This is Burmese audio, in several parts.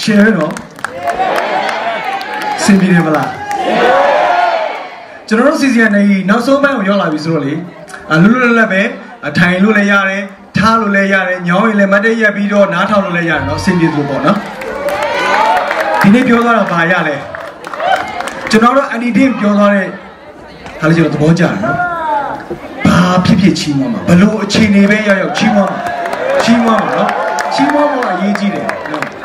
share တော့စင်ပြေတယ်မလားကျွန်တော်တို့စီစီကနေနောက်ဆုံးပိုင်းကိုရောက်လာပြီဆိုတော့လေလွတ်လွတ်လပ်လပ်ပဲထိုင်လို့လည်းရတယ်ထားလို့လည်းရတယ်ညောင်းရင်လည်းမတ်တက်ရက်ပြီးတော့နားထောင်လို့လည်းရတယ်နော်စင်ပြေလို့ပေါ့နော်ဒီနေ့ပြောသွားတော့ဘာရလဲကျွန်တော်တို့အန်ဒီတင်းပြောသွားတဲ့ဟာလေကျွန်တော်သဘောကျတယ်နော်ဘာဖြစ်ဖြစ်ချီးမွမ်းမှာဘလို့အခြေအနေပဲရောက်ချီးမွမ်းမှာနော်ချီးမွမ်းဖို့အရေးကြီးတယ်နော်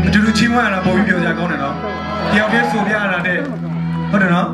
တူတူချင်းမရတာပုံပြီးပြောကြကောင်းတယ်နော်တယောက်တည်းဆိုပြရတာတဲ့ဟုတ်တယ်နော်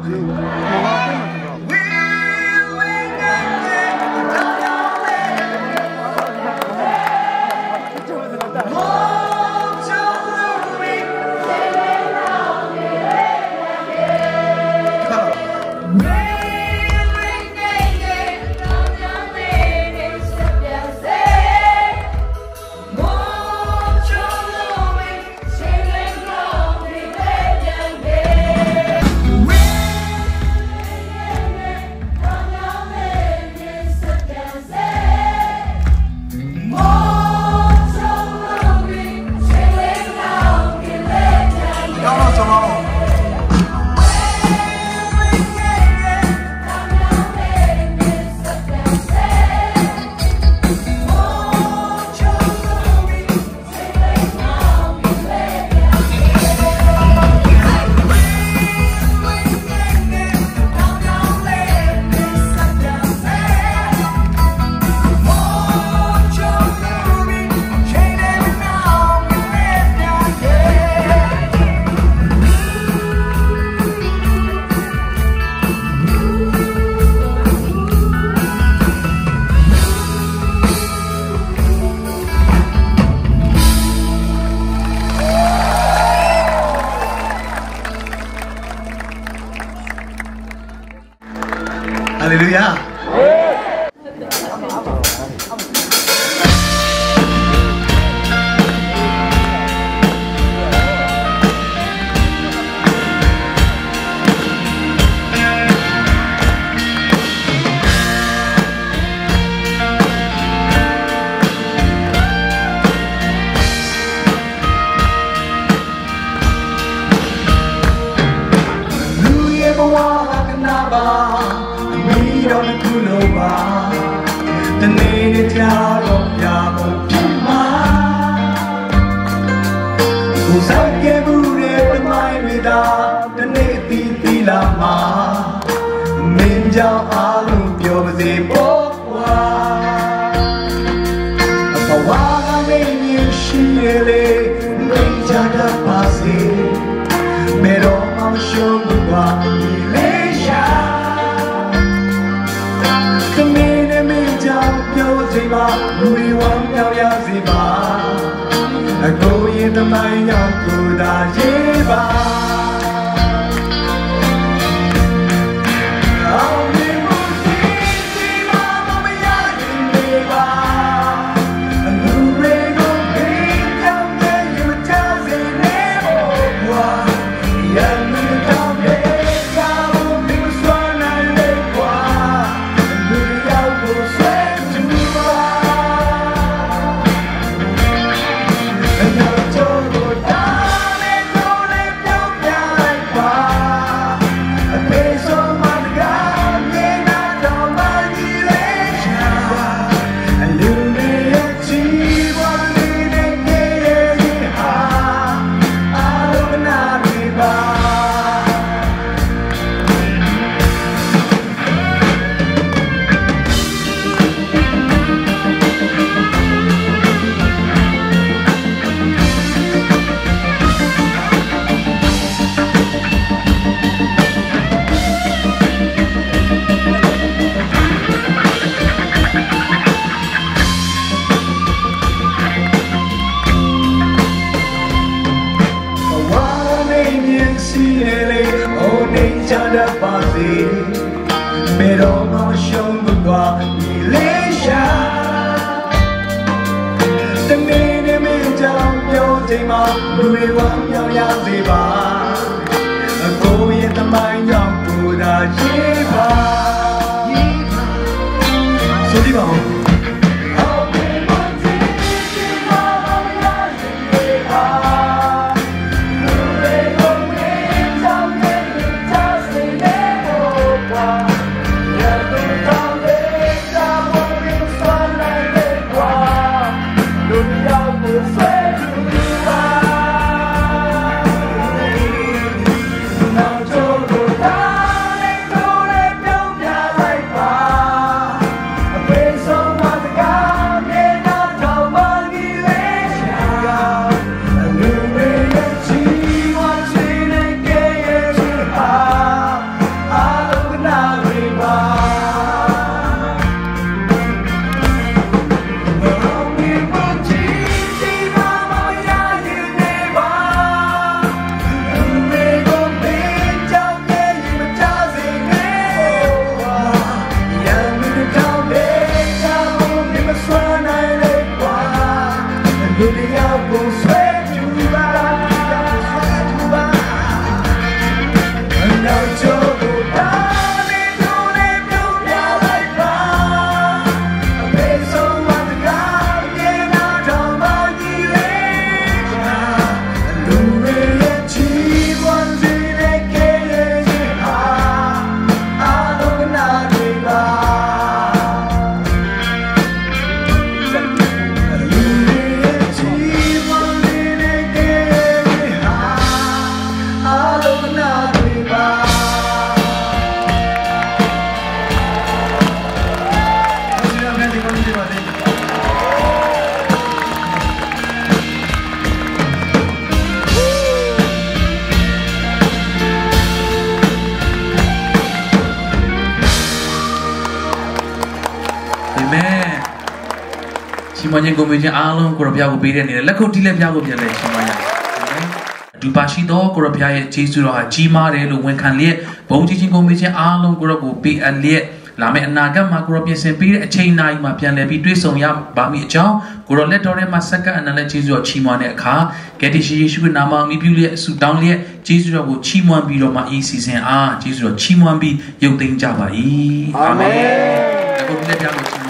Hallelujah. The name of Yahweh, who's I gave you the mind without the native Lama, Minja Alu, Yosi Boa, a Waga made you Shile, Minja the Pasi, Mero Amshua, Elisha. We want your Yaziba, I go in the mind of Kudajiba. Pero no shungwa Elisha. The name is Yahweh, we want your Yaziba. Go in the mind of Kudajiba. So the ချင်းကိုမေးချင်းအားလုံးကိုရဖျားကိုပေးတဲ့နေတယ်လက်ခုပ်တီးလက်ဖျားကိုပြန်လဲချီးမွမ်းရဒူပါရှိတော့ကိုရဖျားရဲ့ဂျေစုတော်ဟာကြီးမားတယ်လို့ဝန်ခံလျက်ဘုံကြီးချင်းကိုမေးချင်းအားလုံးကိုရကိုပေးအပ်လျက်လာမယ့်အနာဂတ်မှာကိုရပြင်ဆင်ပေးတဲ့အချိန်တိုင်းမှာပြန်လည်ပြီးတွေးဆောင်ရပါမည်အကြောင်းကိုရလက်တော်ထဲမှာစက္ကအနလက်ဂျေစုတော်ချီးမွမ်းတဲ့အခါဂတိရှိယေရှုရဲ့နာမအမိပြုလျက်ဆုတောင်းလျက်ဂျေစုတော်ကိုချီးမွမ်းပြီးတော့မှဤစီစဉ်အားဂျေစုတော်ချီးမွမ်းပြီးယုတ်သိမ်းကြပါ၏အာမင်လက်ကိုလက်ပြကို